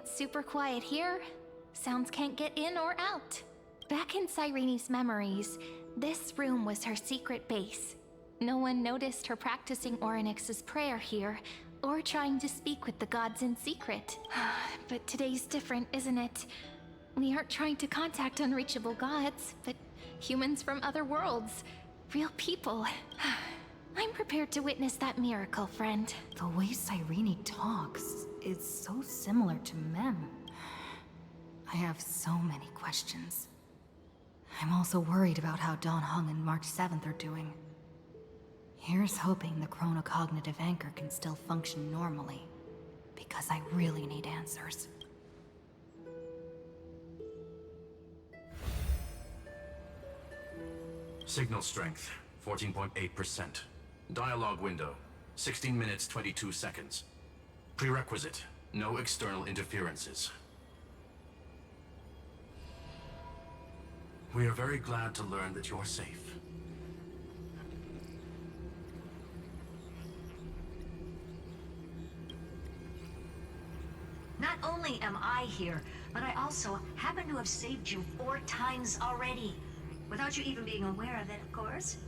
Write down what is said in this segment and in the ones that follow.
It's super quiet here. Sounds can't get in or out. Back in Cyrene's memories, this room was her secret base. No one noticed her practicing Orynyx's prayer here, or trying to speak with the gods in secret. But today's different, isn't it? We aren't trying to contact unreachable gods, but humans from other worlds. Real people. I'm prepared to witness that miracle, friend. The way Cyrene talks is so similar to Mem. I have so many questions. I'm also worried about how Dawn Hung and March 7th are doing. Here's hoping the chronocognitive anchor can still function normally, because I really need answers. Signal strength, 14.8%. Dialogue window, 16 minutes 22 seconds. Prerequisite, no external interferences. We are very glad to learn that you're safe. Not only am I here, but I also happen to have saved you 4 times already. Without you even being aware of it, of course.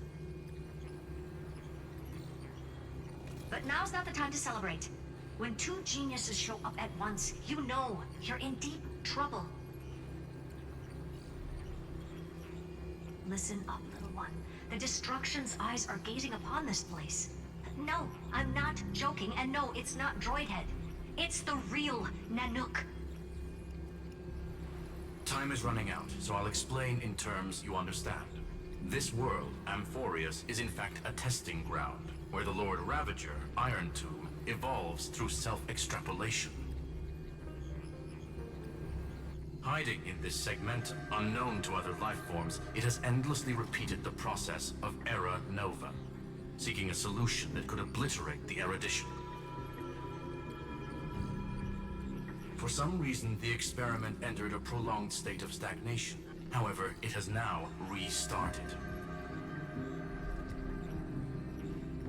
But now's not the time to celebrate. When 2 geniuses show up at once, you know you're in deep trouble. Listen up, little one. The Destruction's eyes are gazing upon this place. No, I'm not joking, and no, it's not Droidhead. It's the real Nanook. Time is running out, so I'll explain in terms you understand. This world, Amphorius, is in fact a testing ground, where the Lord Ravager, Iron Tomb, evolves through self-extrapolation. Hiding in this segmentum, unknown to other life forms, it has endlessly repeated the process of Era Nova, seeking a solution that could obliterate the erudition. For some reason, the experiment entered a prolonged state of stagnation. However, it has now restarted.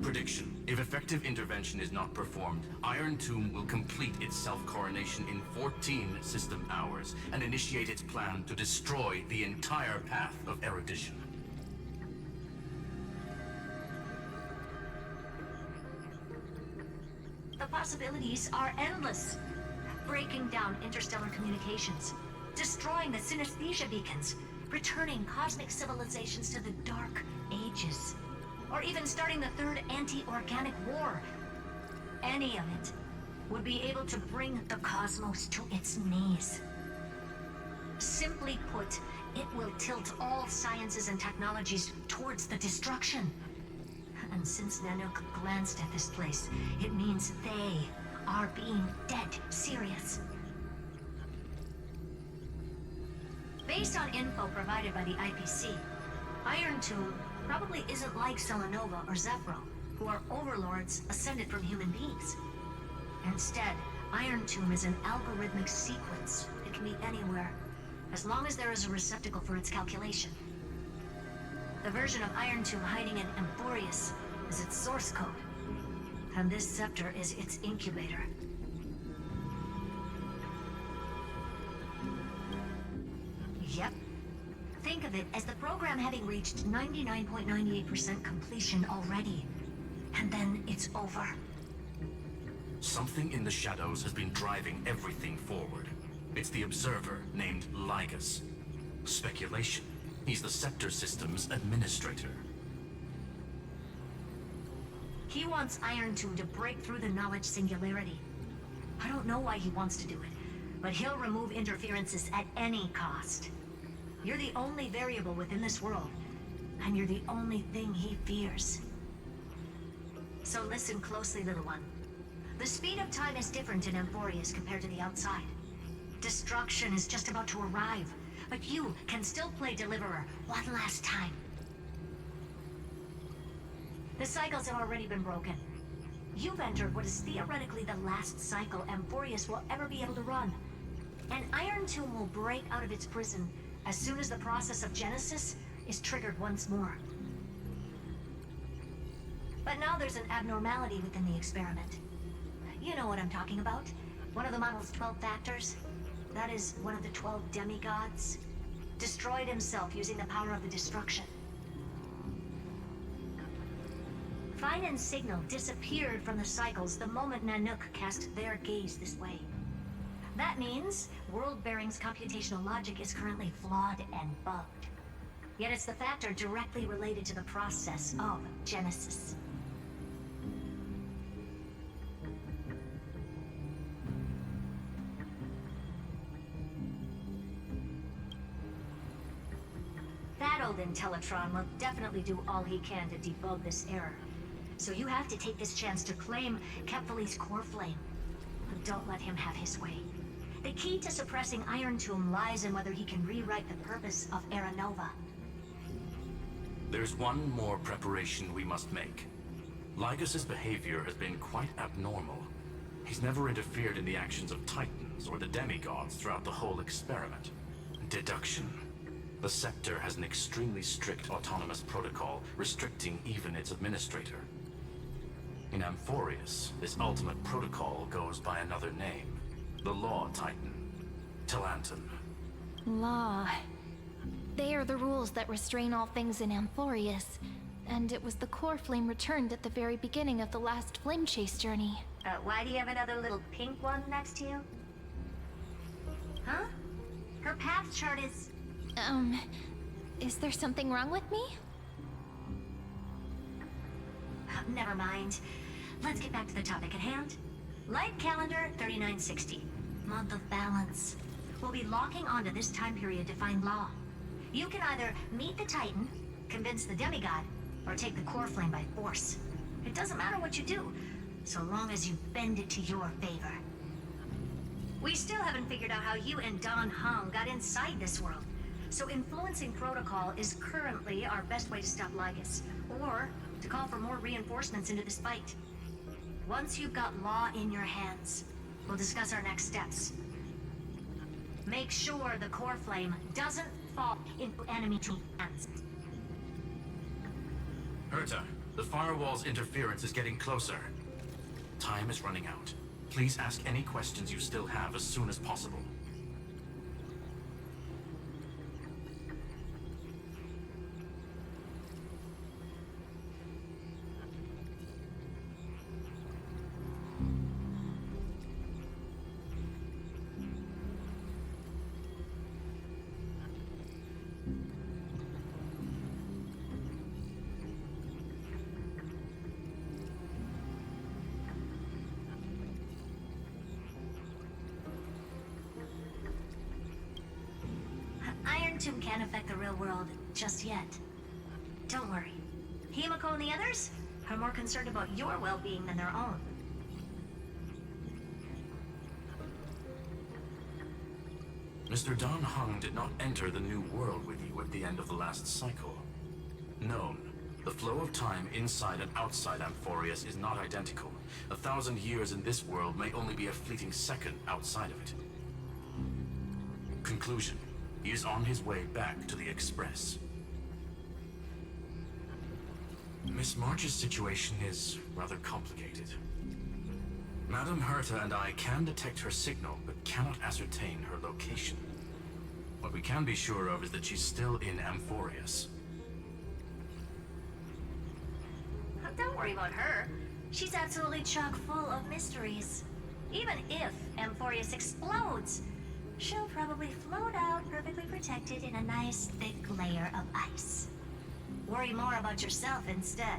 Prediction. If effective intervention is not performed, Iron Tomb will complete its self-coronation in 14 system hours and initiate its plan to destroy the entire path of erudition. The possibilities are endless. Breaking down interstellar communications, destroying the synesthesia beacons, returning cosmic civilizations to the Dark Ages, or even starting the third anti-organic war. Any of it would be able to bring the cosmos to its knees. Simply put, it will tilt all sciences and technologies towards the destruction. And since Nanook glanced at this place, it means they are being dead serious. Based on info provided by the IPC, Iron Tomb probably isn't like Selenova or Zephyro, who are overlords ascended from human beings. Instead, Iron Tomb is an algorithmic sequence. It can be anywhere, as long as there is a receptacle for its calculation. The version of Iron Tomb hiding in Amphorius is its source code, and this scepter is its incubator. Yep. Think of it as the program having reached 99.98% completion already. And then it's over. Something in the shadows has been driving everything forward. It's the observer named Lygus. Speculation. He's the Scepter System's administrator. He wants Iron Tomb to break through the knowledge singularity. I don't know why he wants to do it, but he'll remove interferences at any cost. You're the only variable within this world, and you're the only thing he fears. So listen closely, little one. The speed of time is different in Amphorius compared to the outside. Destruction is just about to arrive, but you can still play Deliverer one last time. The cycles have already been broken. You've entered what is theoretically the last cycle Amphorius will ever be able to run. And Iron Tomb will break out of its prison as soon as the process of Genesis is triggered once more. But now there's an abnormality within the experiment. You know what I'm talking about. One of the model's 12 factors, that is one of the 12 demigods, destroyed himself using the power of the destruction. Fine and Signal disappeared from the cycles the moment Nanook cast their gaze this way. That means World-Bearing's computational logic is currently flawed and bugged. Yet it's the factor directly related to the process of Genesis. That old Intellitron will definitely do all he can to debug this error. So you have to take this chance to claim Kepfali's core flame. But don't let him have his way. The key to suppressing Iron Tomb lies in whether he can rewrite the purpose of Era Nova. There's one more preparation we must make. Lygus's behavior has been quite abnormal. He's never interfered in the actions of Titans or the demigods throughout the whole experiment. Deduction. The Scepter has an extremely strict autonomous protocol, restricting even its administrator. In Amphorius, this ultimate protocol goes by another name. The Law Titan. Talantum. Law. They are the rules that restrain all things in Amphorius. And it was the core flame returned at the very beginning of the last flame chase journey. Why do you have another little pink one next to you? Huh? Her path chart is... Is there something wrong with me? Never mind. Let's get back to the topic at hand. Light calendar 3960. Month of balance. We'll be locking onto this time period to find Law. You can either meet the Titan, convince the demigod, or take the core flame by force. It doesn't matter what you do, so long as you bend it to your favor. We still haven't figured out how you and Don Hung got inside this world. So influencing protocol is currently our best way to stop Lygus, or to call for more reinforcements into this fight. Once you've got Law in your hands, we'll discuss our next steps. Make sure the core flame doesn't fall into enemy hands. Herta, the firewall's interference is getting closer. Time is running out. Please ask any questions you still have as soon as possible. Iron Tomb can't affect the real world just yet. Don't worry. Himiko and the others are more concerned about your well-being than their own. Mr. Don Hung did not enter the new world with you at the end of the last cycle. Known. The flow of time inside and outside Amphorius is not identical. 1,000 years in this world may only be a fleeting second outside of it. Conclusion. He is on his way back to the Express. Miss March's situation is rather complicated. Madame Herta and I can detect her signal, but cannot ascertain her location. What we can be sure of is that she's still in Amphorius. Don't worry about her. She's absolutely chock full of mysteries. Even if Amphorius explodes, she'll probably float out perfectly protected in a nice thick layer of ice. Worry more about yourself instead.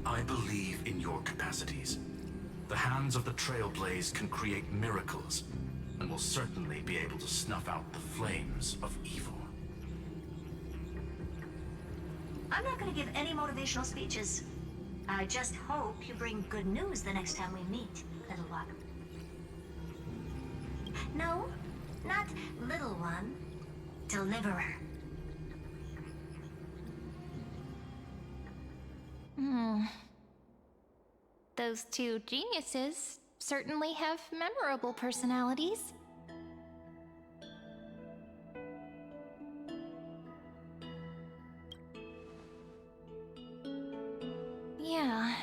I believe in your capacities. The hands of the Trailblaze can create miracles, and will certainly be able to snuff out the flames of evil. I'm not gonna give any motivational speeches. I just hope you bring good news the next time we meet, little one. No, not little one. Deliverer. Those two geniuses certainly have memorable personalities. Yeah,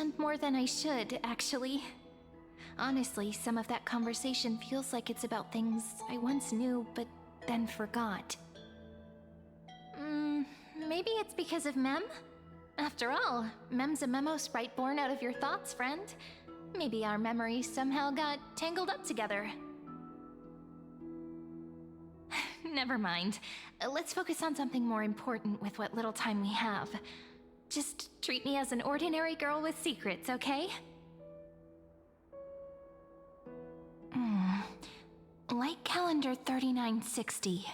understand more than I should, actually. Honestly, some of that conversation feels like it's about things I once knew, but then forgot. Maybe it's because of Mem? After all, Mem's a memo sprite born out of your thoughts, friend. Maybe our memories somehow got tangled up together. Never mind. Let's focus on something more important with what little time we have. Just treat me as an ordinary girl with secrets, okay? Light calendar 3960.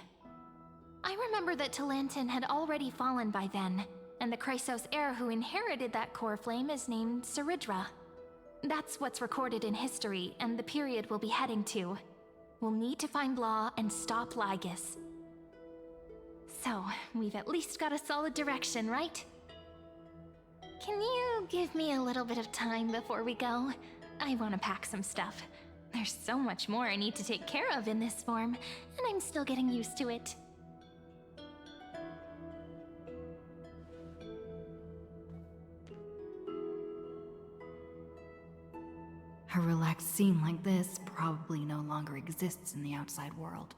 I remember that Talantin had already fallen by then, and the Chrysos heir who inherited that core flame is named Saridra. That's what's recorded in history, and the period we'll be heading to. We'll need to find Law and stop Lygus. So, we've at least got a solid direction, right? Can you give me a little bit of time before we go? I want to pack some stuff. There's so much more I need to take care of in this form, and I'm still getting used to it. A relaxed scene like this probably no longer exists in the outside world.